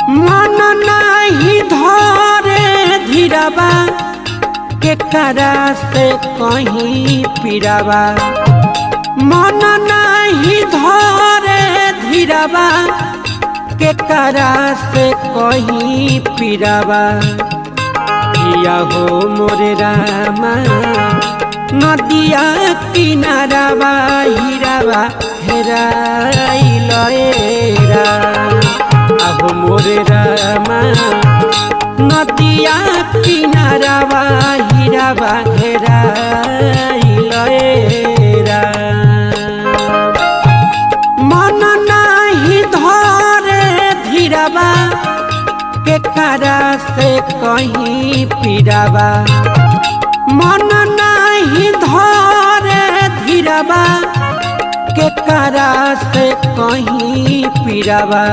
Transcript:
मन नहीं धरे धीराबा के करा से कहीं पीराबा मन नहीं धरे धीराबा के करा से कहीं पीराबा किया हो मोरे रामा नदिया किनाराबा हीराबा हेराइल आहो मोरे रामा नदिया किनाराबा हीराबा हेराइल मन नहीं धरे धीराबा के करा से कहीं पीराबा मन नहीं धरे धीराबा के करा से कहीं पीराबा